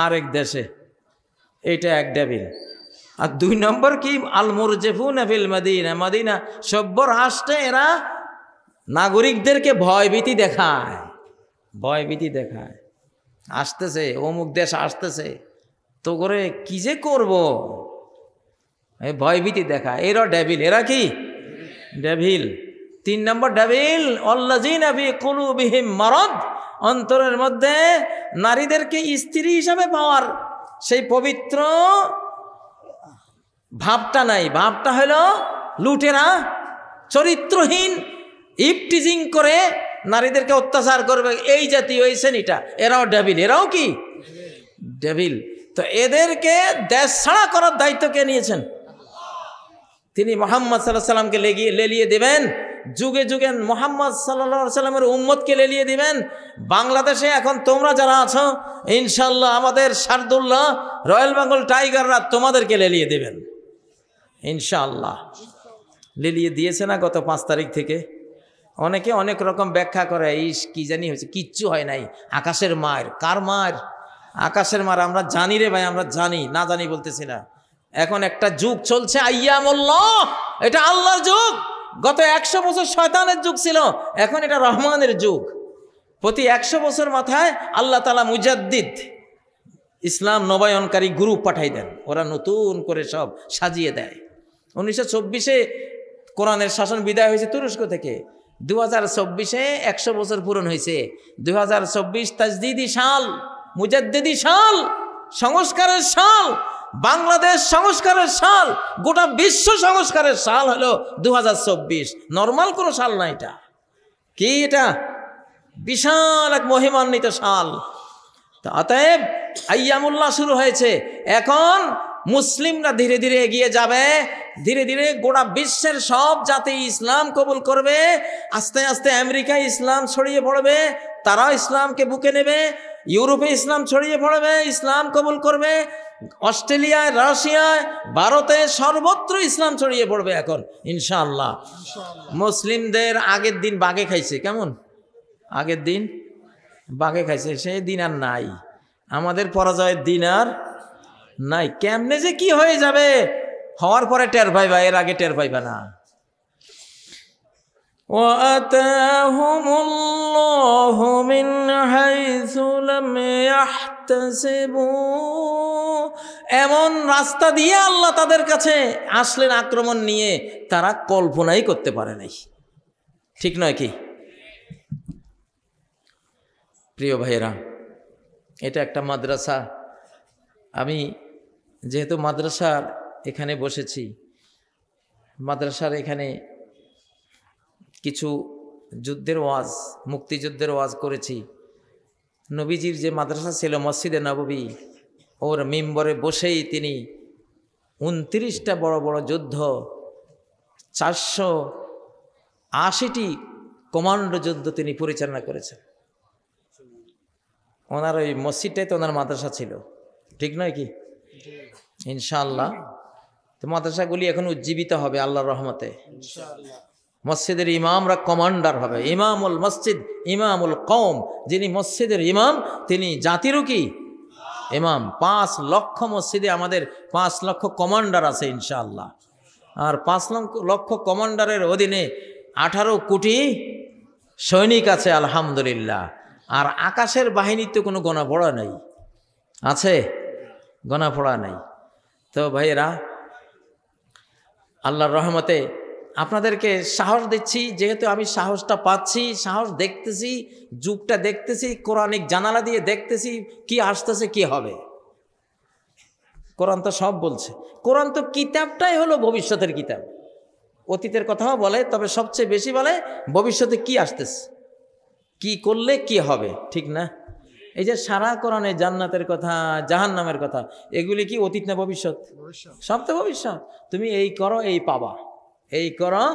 আরেক দেশে। এইটা এক ডেভিল। আর 2 নম্বর কি, আল মুরজিফুনা ফিল মাদিনা, মদিনা সভ্য রাষ্ট্রে এরা নাগরিকদেরকে ভয়ভীতি দেখায়, ভয়ভীতি দেখায়। আসতেছে, অমুক দেশ আসতেছে, তো করে কি যে করব, এই ভয়ভীতি দেখায়। এরা ডেভিল। এরা কি ডেভিল। 3 নম্বর ডেভিল, আল্লাযিনা ফি কুলুবিহিম মারাদ, অন্তরের মধ্যে নারীদেরকে স্ত্রী হিসাবে পাওয়ার সেই পবিত্র ভাবটা নাই। ভাবটা হলো লুটেরা, চরিত্রহীন, ইফটিজিং করে নারীদেরকে অত্যাচার করবে, এই জাতীয় এই শ্রেণীটা, এরাও ডেভিল। এরাও কি ডেভিল। তো এদেরকে দেশ ছাড়া করার দায়িত্ব কে নিয়েছেন? তিনি মুহাম্মদ সাল্লাল্লাহু আলাইহি সাল্লামকে লেলিয়ে দেবেন, যুগে যুগে মুহাম্মদ সাল্লাল্লাহু আলাইহি সাল্লামের উম্মতকে লেলিয়ে দিবেন। বাংলাদেশে এখন তোমরা যারা আছো, ইনশাআল্লাহ আমাদের শারদুল্লাহ, রয়্যাল বেঙ্গল টাইগাররা তোমাদেরকে লেলিয়ে দেবেন ইনশাআল্লাহ। লেলিয়ে দিয়েছে না গত 5 তারিখ থেকে? অনেকে অনেক রকম ব্যাখ্যা করে, ইস কি জানি হয়েছে, কিচ্ছু হয় নাই, আকাশের মার। কার মার? আকাশের মার। আমরা জানি রে ভাই, আমরা জানি, না জানি বলতেছি না। এখন একটা যুগ চলছে আইয়ামুল্লাহ, এটা আল্লাহর যুগ। গত 100 বছর শয়তানের যুগ ছিল, এখন এটা রহমানের যুগ। প্রতি 100 বছর মাথায় আল্লাহ তাআলা মুজাদ্দিদ, ইসলাম নবায়নকারী গ্রুপ পাঠাই দেন, ওরা নতুন করে সব সাজিয়ে দেয়। 1924-এ কোরআনের শাসন বিদায় হয়েছে তুরস্ক থেকে, 2024-এ 100 বছর পূরণ হয়েছে। 2024 তাজদিদি সাল, মুজাদ্দিদি সাল, সংস্কারের সাল, বাংলাদেশ সংস্কারের সাল, গোটা বিশ্ব সংস্কারের সাল হলো 2024। নর্মাল কোনো সাল না, এটা কি? এটা বিশাল এক মহিমান্বিত সাল। অতএব আইয়ামুল্লাহ শুরু হয়েছে। এখন মুসলিমরা ধীরে ধীরে এগিয়ে যাবে, ধীরে ধীরে গোটা বিশ্বের সব জাতি ইসলাম কবুল করবে। আস্তে আস্তে আমেরিকায় ইসলাম ছড়িয়ে পড়বে, তারাও ইসলামকে বুকে নেবে। ইউরোপে ইসলাম ছড়িয়ে পড়বে, ইসলাম কবুল করবে। অস্ট্রেলিয়ায়, রাশিয়ায়, ভারতে, সর্বত্র ইসলাম ছড়িয়ে পড়বে এখন ইনশাআল্লাহ। মুসলিমদের আগের দিন বাঘে খাইছে, কেমন? আগের দিন বাঘে খাইছে, সেই দিন আর নাই। আমাদের পরাজয়ের দিন আর নাই। কেমনে যে কি হয়ে যাবে, হওয়ার পরে টের পাইবা, এর আগে টের পাইবা না। ওয়াতাহুমুল্লাহু মিন হাইসু লাম ইয়াহতাসিবু, এমন রাস্তা দিয়ে আল্লাহ তাদের কাছে আসলেন আক্রমণ নিয়ে, তারা কল্পনাই করতে পারে নাই। ঠিক নয় কি প্রিয় ভাইয়েরা? এটা একটা মাদ্রাসা। আমি যেহেতু মাদ্রাসার এখানে বসেছি, মাদ্রাসার এখানে কিছু যুদ্ধের ওয়াজ, মুক্তিযুদ্ধের ওয়াজ করেছি। নবীজির যে মাদ্রাসা ছিল মসজিদে নববী, ওর মিম্বরে বসেই তিনি 29টা বড় বড় যুদ্ধ, 480টি কমান্ডো যুদ্ধ তিনি পরিচালনা করেছেন। ওনার ওই মসজিদটাই তো ওনার মাদ্রাসা ছিল, ঠিক নয় কি? ইনশাআল্লাহ। তো মাদ্রাসাগুলি এখন উজ্জীবিত হবে আল্লাহর রহমতে। মসজিদের ইমামরা কমান্ডার হবে, ইমামুল মসজিদ ইমামুল কওম। যিনি মসজিদের ইমাম, তিনি জাতিরও কি ইমাম। 5 লক্ষ মসজিদে আমাদের 5 লক্ষ কমান্ডার আছে ইনশাআল্লাহ। আর 5 লক্ষ কমান্ডারের অধীনে 18 কোটি সৈনিক আছে আলহামদুলিল্লাহ। আর আকাশের বাহিনীর তো কোনো গোনাপড়া নেই, আছে? গোনাপড়া নেই। তো ভাইয়েরা, আল্লাহর রহমতে আপনাদেরকে সাহস দিচ্ছি, যেহেতু আমি সাহসটা পাচ্ছি, সাহস দেখতেছি, যুগটা দেখতেছি, কোরআনিক জানালা দিয়ে দেখতেছি কি আসতেছে, কি হবে। কোরআন তো সব বলছে। কোরআন তো কিতাবটাই হলো ভবিষ্যতের কিতাব। অতীতের কথাও বলে, তবে সবচেয়ে বেশি বলে ভবিষ্যতে কি আসতেছে, কি করলে কি হবে, ঠিক না? এই যে সারা কোরআনে জান্নাতের কথা, জাহান্নামের কথা, এগুলি কি অতীত না ভবিষ্যৎ? সব তো ভবিষ্যৎ। তুমি এই করো, এই পাবা, এই করো,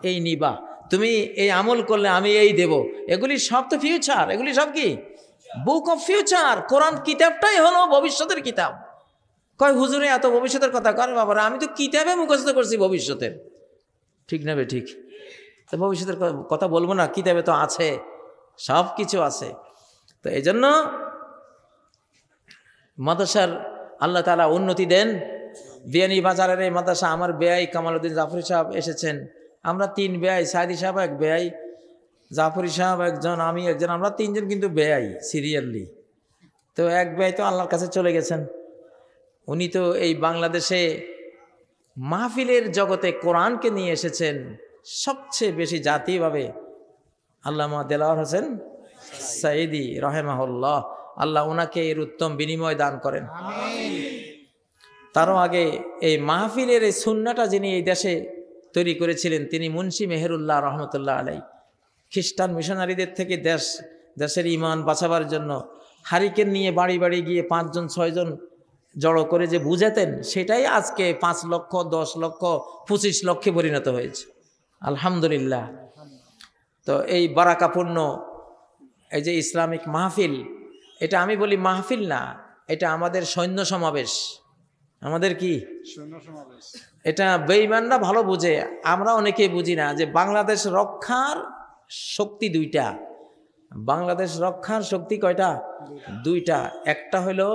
এই নিবা, তুমি এই আমল করলে আমি এই দেব, এগুলি সব তো ফিউচার। এগুলি সব কি বুক অফ ফিউচার। কোরআন কিতাবটাই হলো ভবিষ্যতের কিতাব। কয় হুজুরে এত ভবিষ্যতের কথা করে, বাবারা আমি তো কিতাবে মুখস্থ করছি ভবিষ্যতের, ঠিক না বে? ঠিক। তো ভবিষ্যতের কথা বলবো না, কিতাবে তো আছে। সব কিছু আছে। তো এই জন্য মাদ্রাসার আল্লাহ তাআলা উন্নতি দেন। বিয়ানী বাজারের এই মাদ্রাসা, আমার বেয়াই কামালউদ্দিন জাফরি সাহেব এসেছেন, আমরা 3 বেয়াই, সাইদি সাহেব এক বেয়াই, জাফরি সাহেব একজন, আমি একজন, আমরা 3 জন কিন্তু বেয়াই সিরিয়ালি। তো এক বেয়াই তো আল্লাহর কাছে চলে গেছেন। উনি তো এই বাংলাদেশে মাহফিলের জগতে কোরআনকে নিয়ে এসেছেন সবচেয়ে বেশি জাতীয়ভাবে, আল্লামা দেলাওয়ার হোসেন সাইদি রাহিমাহুল্লাহ। আল্লাহ ওনাকে এর উত্তম বিনিময় দান করেন। তারও আগে এই মাহফিলের এই সুন্নাটা যিনি এই দেশে তৈরি করেছিলেন তিনি মুন্সি মেহেরুল্লাহ রহমতুল্লাহ আলাই। খ্রিস্টান মিশনারিদের থেকে দেশের ঈমান বাঁচাবার জন্য হারিকেন নিয়ে বাড়ি বাড়ি গিয়ে 5 জন 6 জন জড়ো করে যে বুঝাতেন, সেটাই আজকে 5 লক্ষ 10 লক্ষ 25 লক্ষে পরিণত হয়েছে, আলহামদুলিল্লাহ। তো এই বারাকাপূর্ণ এই যে ইসলামিক মাহফিল, এটা আমি বলি মাহফিল না, এটা আমাদের সৈন্য সমাবেশ। আমাদের কি সৈন্য সমাবেশ? এটা বেঈমানরা ভালো বুঝে, আমরা অনেকেই বুঝি না যে বাংলাদেশ রক্ষার শক্তি 2টা। বাংলাদেশ রক্ষার শক্তি কয়টা? 2টা। একটা হলো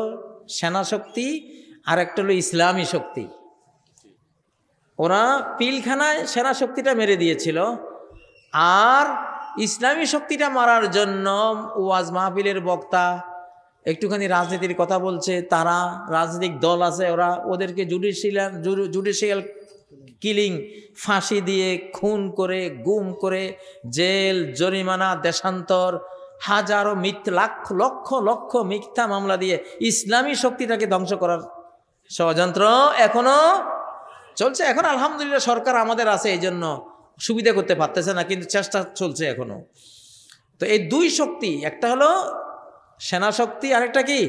সেনা শক্তি আর একটা হলো ইসলামী শক্তি। ওরা পিলখানায় সেনা শক্তিটা মেরে দিয়েছিল, আর ইসলামী শক্তিটা মারার জন্য ওয়াজ মাহফিলের বক্তা একটুখানি রাজনীতির কথা বলছে, তারা রাজনৈতিক দল আছে, ওরা ওদেরকে জুডিশিয়াল কিলিং, ফাঁসি দিয়ে খুন করে গুম করে জেল জরিমানা দেশান্তর হাজারো লক্ষ লক্ষ মিথ্যা মামলা দিয়ে ইসলামী শক্তিটাকে ধ্বংস করার ষড়যন্ত্র এখনো চলছে। এখন আলহামদুলিল্লাহ সরকার আমাদের আছে, এই জন্য সুবিধা করতে পারতেছে না, কিন্তু চেষ্টা চলছে এখনো। তো এই 2 শক্তি, একটা হলো সেনা শক্তি, আরেকটা কি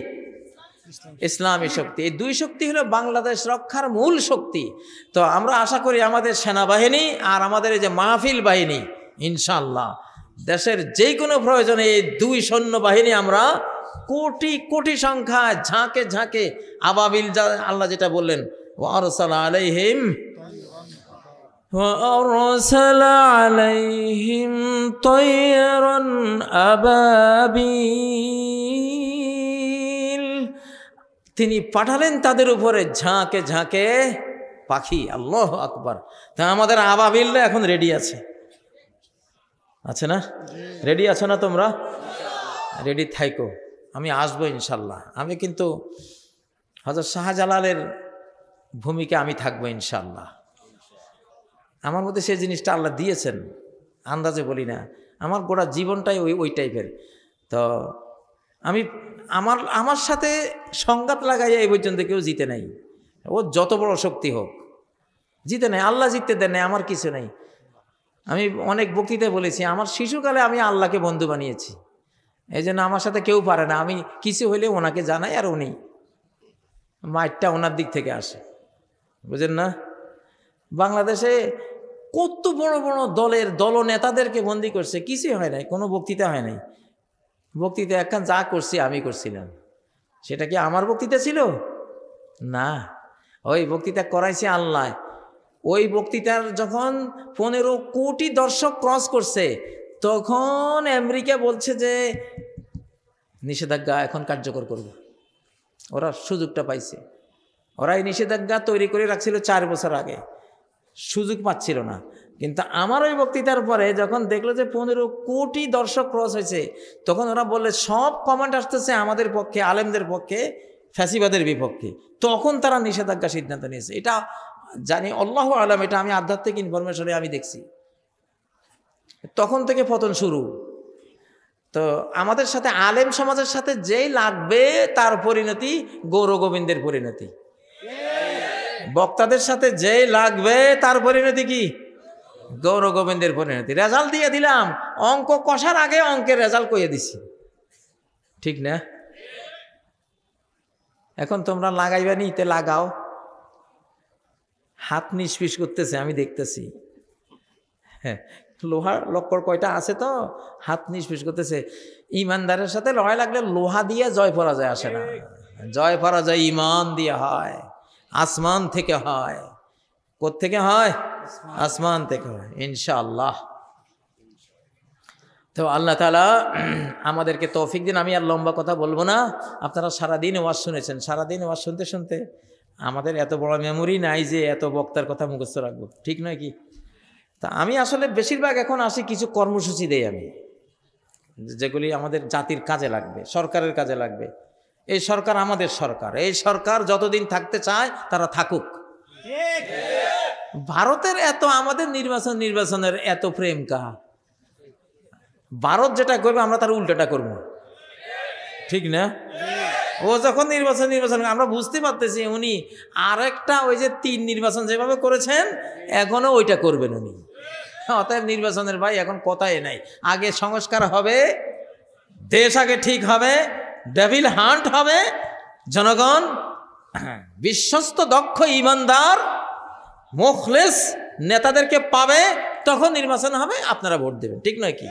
ইসলামী শক্তি। এই 2 শক্তি হলো বাংলাদেশ রক্ষার মূল শক্তি। তো আমরা আশা করি আমাদের সেনাবাহিনী আর আমাদের এই যে মাহফিল বাহিনী, ইনশাআল্লাহ দেশের যে কোনো প্রয়োজনে এই 2 সৈন্যবাহিনী আমরা কোটি কোটি সংখ্যায় ঝাঁকে ঝাঁকে আবাবিল, আল্লাহ যেটা বললেন ওয়ারসালা আলাইহিম তায়রান আবাবিল, তিনি পাঠালেন তাদের উপরে ঝাঁকে ঝাঁকে পাখি। আল্লাহু আকবার। তা আমাদের আবাবিলরা এখন রেডি আছে না? রেডি আছো না তোমরা? রেডি থাইকো, আমি আসবো ইনশাল্লাহ। আমি কিন্তু হযরত শাহজালালের ভূমিকা আমি থাকবো ইনশাল্লাহ। আমার মধ্যে সেই জিনিসটা আল্লাহ দিয়েছেন, আন্দাজে বলি না, আমার গোটা জীবনটাই ওই টাইপের। তো আমি আমার সাথে সংঘাত লাগাইয়া এই পর্যন্ত কেউ জিতে নাই। ও যত বড় শক্তি হোক জিতে নাই, আল্লাহ জিততে দেন নাই, আমার কিছু নাই। আমি অনেক বক্তৃতায় বলেছি, আমার শিশুকালে আমি আল্লাহকে বন্ধু বানিয়েছি, এই জন্য আমার সাথে কেউ পারে না। আমি কিছু হইলে ওনাকে জানাই, আর উনি মাইটটা ওনার দিক থেকে আসে, বুঝেন না? বাংলাদেশে কত বড় বড় দলনেতাদেরকে বন্দি করছে, কিছুই হয় নাই, কোনো বক্তৃতা হয় নাই। বক্তৃতা একখান যা করছি আমি করছিলাম, সেটা কি আমার বক্তৃতা ছিল? না, ওই বক্তৃতা করাইছে আল্লাহ। ওই বক্তৃতার যখন 15 কোটি দর্শক ক্রস করছে, তখন আমেরিকা বলছে যে নিষেধাজ্ঞা এখন কার্যকর করবে। ওরা সুযোগটা পাইছে। ওরা এই নিষেধাজ্ঞা তৈরি করে রাখছিল 4 বছর আগে, সুযোগ পাচ্ছিল না। কিন্তু আমার ওই বক্তৃতার পরে যখন দেখলো যে 15 কোটি দর্শক ক্রস হয়েছে, তখন ওরা বললে সব কমেন্ট আসতেছে আমাদের পক্ষে, আলেমদের পক্ষে, ফ্যাসিবাদের বিপক্ষে। তখন তারা নিষেধাজ্ঞা সিদ্ধান্ত নিয়েছে। এটা জানি আল্লাহু আলাম, এটা আমি আধ্যাত্মিক ইনফরমেশনে আমি দেখছি। তখন থেকে পতন শুরু। তো আমাদের সাথে আলেম সমাজের সাথে যেই লাগবে তার পরিণতি গৌর গোবিন্দের পরিণতি। বক্তাদের সাথে যেই লাগবে তার পরিণতি কি? গৌর গোবিন্দের পরিণতি। রেজাল্ট দিয়ে দিলাম, অঙ্ক কষার আগে অঙ্কের রেজাল্ট কইয়ে দিছি, ঠিক না? এখন তোমরা লাগাইবা নিতে লাগাও, হাত নিষ্পিস করতেছে আমি দেখতেছি। হ্যাঁ, লোহার লক্কর কয়টা আছে তো হাত নিষ্পিস করতেছে। ইমানদারের সাথে লড়াই লাগলে লোহা দিয়ে জয় পরাজয় আসে না, জয় পরাজয় ইমান দিয়ে হয়, আসমান থেকে হয়। কোত্থেকে হয়? আসমান থেকে হয়, ইনশাআল্লাহ। তো আল্লাহ তাআলা আমাদেরকে তৌফিক দিন। আমি আর লম্বা কথা বলবো না, আপনারা সারাদিন ওয়াজ শুনেছেন, সারাদিন ওয়াজ শুনতে শুনতে আমাদের এত বড় মেমোরি নাই যে এত বক্তার কথা মুখস্থ রাখবো, ঠিক নয় কি? তা আমি আসলে বেশিরভাগ এখন আসি কিছু কর্মসূচি দেই আমি, যেগুলি আমাদের জাতির কাজে লাগবে, সরকারের কাজে লাগবে। এই সরকার আমাদের সরকার, এই সরকার যতদিন থাকতে চায় তারা থাকুক। ভারতের এত আমাদের নির্বাচনের এত প্রেম কা? ভারত যেটা করবে আমরা তার উল্টোটা করব, ঠিক না? ও যখন নির্বাচন আমরা বুঝতে পারতেছি উনি আরেকটা ওই যে 3 নির্বাচন যেভাবে করেছেন এখনো ওইটা করবেন উনি। অতএব নির্বাচনের ভাই এখন কথাই নাই, আগে সংস্কার হবে, দেশ আগে ঠিক হবে, ডেভিল হান্ট হবে, জনগণ বিশ্বস্ত দক্ষ ইমানদার মুখলেস নেতাদেরকে পাবে, তখন নির্বাচন হবে, আপনারা ভোট দেবেন, ঠিক নয় কি?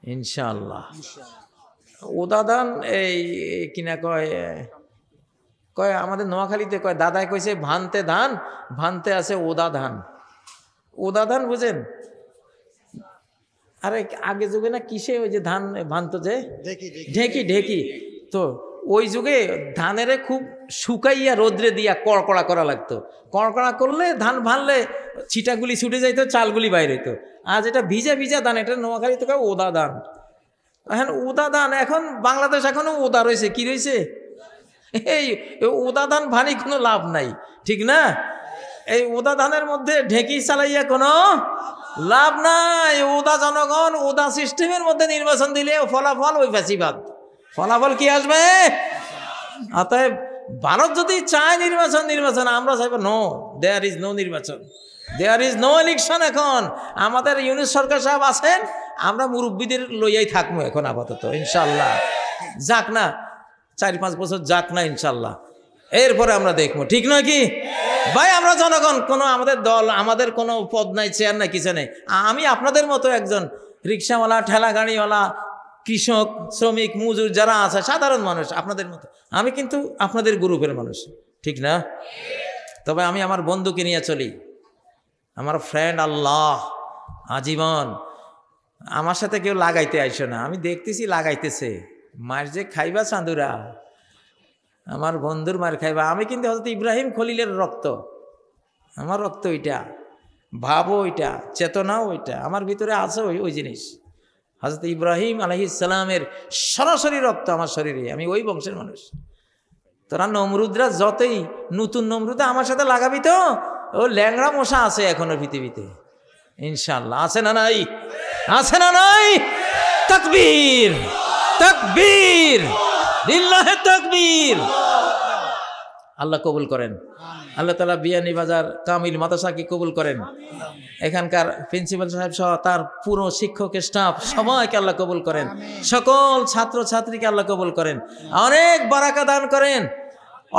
ইনশাআল্লাহ। উদাদান এই কিনা কয় আমাদের নোয়াখালীতে কয় দাদাই কইছে ভানতে ধান, ভানতে আছে ওদা ধান। ওদা ধান বুঝেন? আরে আগে যুগে না কিসে ওই যে ধান ভানতো যে ঢেকি, তো ওই যুগে ধানের খুব শুকাইয়া রোদ্রে দিয়া কড়কড়া করা লাগতো। কড়কড়া করলে ধান ভানলে ছিটাগুলি ছুটে যাইতো, চালগুলি বাইরে হইতো। আজ এটা ভিজা ধান, এটা নোয়াখালীতে কয় ওদা ধান। এখন উদা ধান, এখন বাংলাদেশ এখনো উদা রয়েছে, কি রয়েছে? এই উদা ধান ভানি কোনো লাভ নাই, ঠিক না? এই উদা ধানের মধ্যে ঢেকি চালাইয়া কোনো লাভ নাই। উদা জনগণ উদা সিস্টেমের মধ্যে নির্বাচন দিলে ফলাফল ওই ফ্যাসিবাদ, ফলাফল কি আসবে? অতএব ভারত যদি চায় নির্বাচন, আমরা চাইব নো, দেয়ার ইজ নো নির্বাচন, দেয়ার ইজ নো ইলেকশন। এখন আমাদের ইউনিট সরকার সাহেব আছেন, আমরা মুরব্বীদের লইয়াই থাকবো এখন আপাতত, ইনশাল্লাহ। যাক না 4-5 বছর যাক না ইনশাল্লাহ, এরপরে আমরা দেখবো, ঠিক নয় কি ভাই? আমরা জনগণ, কোনো আমাদের দল, আমাদের কোনো পদ নাই, চেয়ার নাই, কিছু নেই। আমি আপনাদের মতো একজন রিক্সাওয়ালা, ঠেলা গাড়িওয়ালা, কৃষক, শ্রমিক, মজুর যারা আছে, সাধারণ মানুষ আপনাদের মতো। আমি কিন্তু আপনাদের গ্রুপের মানুষ, ঠিক না? তবে আমি আমার বন্ধুকে নিয়ে চলি, আমার ফ্রেন্ড আল্লাহ আজীবন। আমার সাথে কেউ লাগাইতে আইসো না, আমি দেখতেছি লাগাইতেছে। মার যে খাইবা চাঁদুরা, আমার বন্ধুর মার খাইবা। আমি কিন্তু হযরত ইব্রাহিম খলিলের রক্ত, আমার রক্ত ওইটা, ভাবও ওইটা, চেতনাও ওইটা, আমার ভিতরে আছে ওই জিনিস। হযরত ইব্রাহিম আলাইহিস সালামের সরাসরি রক্ত আমার শরীরে, আমি ওই বংশের মানুষ। তোরা নমরুদরা যতই নতুন নমরুদে আমার সাথে লাগাবি তো, ও ল্যাংড়া মশা আছে এখনো পৃথিবীতে, ইনশাআল্লাহ। আছে না নাই? আছে না নাই? তাকবীর, তাকবীর, লিল্লাহি তাকবীর। আল্লাহ কবুল করেন, আল্লাহ তাআলা বিয়ানীবাজার কামিল মাদ্রাসাকে কবুল করেন, এখানকার প্রিন্সিপাল সাহেব সহ তার পুরো শিক্ষক স্টাফ সবাইকে আল্লাহ কবুল করেন, সকল ছাত্র ছাত্রীকে আল্লাহ কবুল করেন, অনেক বারাকা দান করেন।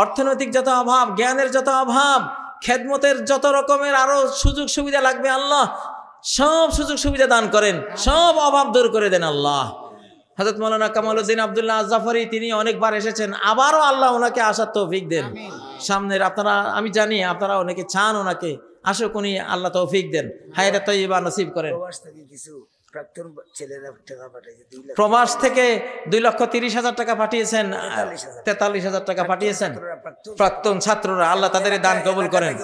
অর্থনৈতিক যত অভাব, জ্ঞানের যত অভাব, খেদমতের যত রকমের আরো সুযোগ সুবিধা লাগবে, আল্লাহ সব সুযোগ সুবিধা দান করেন, সব অভাব দূর করে দেন আল্লাহ। হযরত মাওলানা কামালউদ্দিন আব্দুল্লাহ আজ-জাফরি তিনি অনেকবার এসেছেন, আবারও আল্লাহ ওনাকে আসার তৌফিক দেন। সামনের আপনারা, আমি জানি আপনারা অনেকে চান ওনাকে আসুক, উনি আল্লাহ তৌফিক দেন, হায়াত তাইয়্যিবা নসিব করেন। প্রবাস থেকে 2,30,000 টাকা পাঠিয়েছেন, 43,000 টাকা পাঠিয়েছেন প্রাক্তন ছাত্ররা, আল্লাহ তাদের দান কবুল করেন।